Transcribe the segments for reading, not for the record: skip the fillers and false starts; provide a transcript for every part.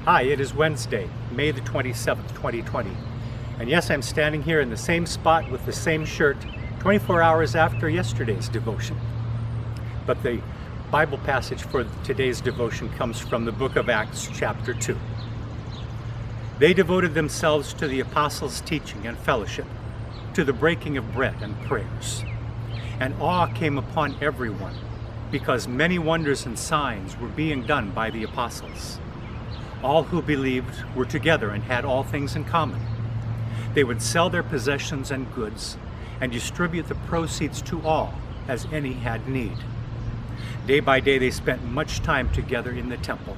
Hi, it is Wednesday, May the 27th, 2020. And yes, I'm standing here in the same spot with the same shirt 24 hours after yesterday's devotion. But the Bible passage for today's devotion comes from the book of Acts, chapter 2. They devoted themselves to the apostles' teaching and fellowship, to the breaking of bread and prayers. And awe came upon everyone, because many wonders and signs were being done by the apostles. All who believed were together and had all things in common. They would sell their possessions and goods and distribute the proceeds to all as any had need. Day by day they spent much time together in the temple.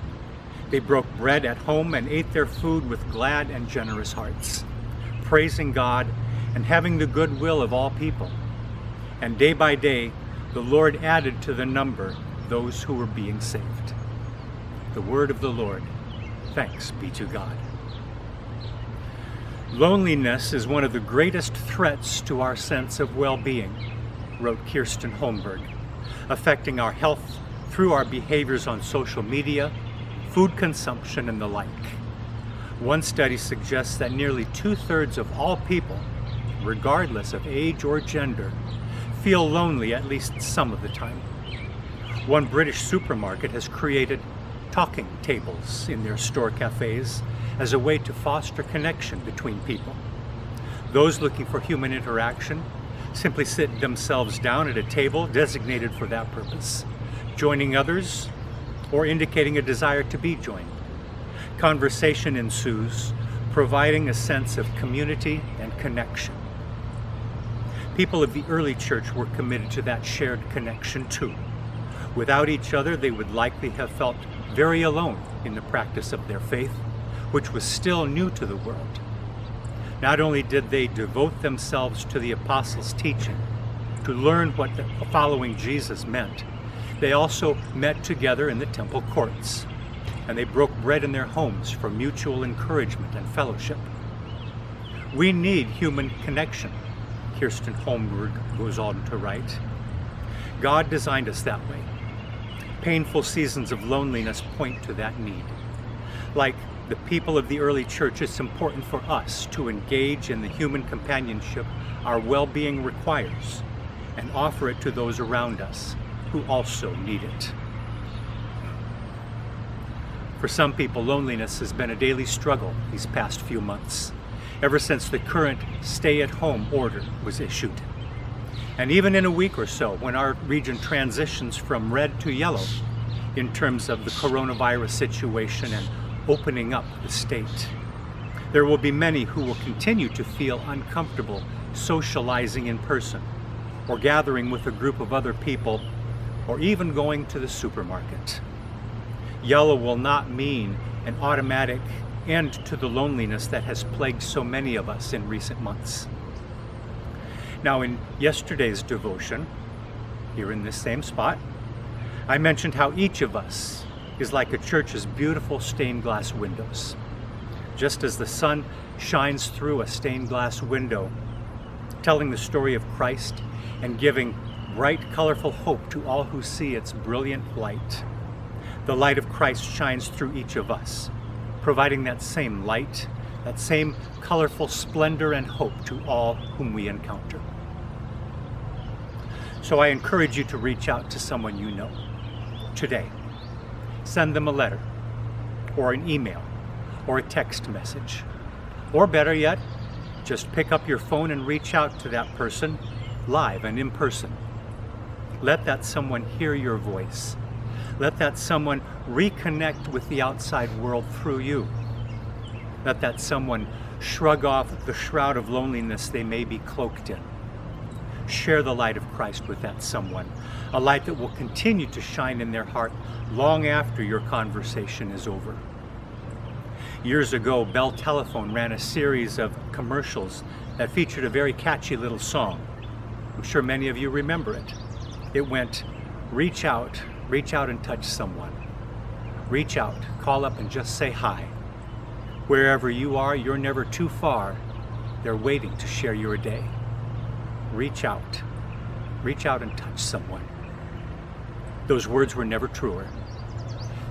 They broke bread at home and ate their food with glad and generous hearts, praising God and having the goodwill of all people. And day by day the Lord added to the number those who were being saved. The word of the Lord. Thanks be to God. Loneliness is one of the greatest threats to our sense of well-being, wrote Carstens, affecting our health through our behaviors on social media, food consumption, and the like. One study suggests that nearly 2/3 of all people, regardless of age or gender, feel lonely at least some of the time. One British supermarket has created talking tables in their store cafes as a way to foster connection between people. Those looking for human interaction simply sit themselves down at a table designated for that purpose, joining others or indicating a desire to be joined. Conversation ensues, providing a sense of community and connection. People of the early church were committed to that shared connection too. Without each other, they would likely have felt very alone in the practice of their faith, which was still new to the world. Not only did they devote themselves to the apostles' teaching, to learn what following Jesus meant, they also met together in the temple courts, and they broke bread in their homes for mutual encouragement and fellowship. We need human connection, Carstens goes on to write. God designed us that way. Painful seasons of loneliness point to that need. Like the people of the early church, it's important for us to engage in the human companionship our well-being requires and offer it to those around us who also need it. For some people, loneliness has been a daily struggle these past few months, ever since the current stay-at-home order was issued. And even in a week or so, when our region transitions from red to yellow in terms of the coronavirus situation and opening up the state, there will be many who will continue to feel uncomfortable socializing in person, or gathering with a group of other people, or even going to the supermarket. Yellow will not mean an automatic end to the loneliness that has plagued so many of us in recent months. Now, in yesterday's devotion, here in this same spot, I mentioned how each of us is like a church's beautiful stained glass windows. Just as the sun shines through a stained glass window, telling the story of Christ and giving bright, colorful hope to all who see its brilliant light, the light of Christ shines through each of us, providing that same light, that same colorful splendor and hope to all whom we encounter. So I encourage you to reach out to someone you know today. Send them a letter, or an email, or a text message. Or better yet, just pick up your phone and reach out to that person live and in person. Let that someone hear your voice. Let that someone reconnect with the outside world through you. Let that someone shrug off the shroud of loneliness they may be cloaked in. Share the light of Christ with that someone, a light that will continue to shine in their heart long after your conversation is over. Years ago, Bell Telephone ran a series of commercials that featured a very catchy little song. I'm sure many of you remember it. It went, reach out and touch someone. Reach out, call up and just say hi. Wherever you are, you're never too far. They're waiting to share your day. Reach out and touch someone. Those words were never truer.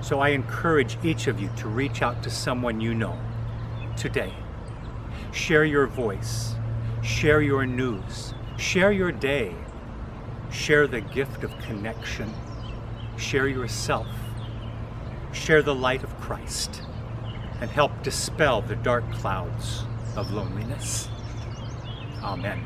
So I encourage each of you to reach out to someone you know today. Share your voice, share your news, share your day, share the gift of connection, share yourself, share the light of Christ, and help dispel the dark clouds of loneliness. Amen.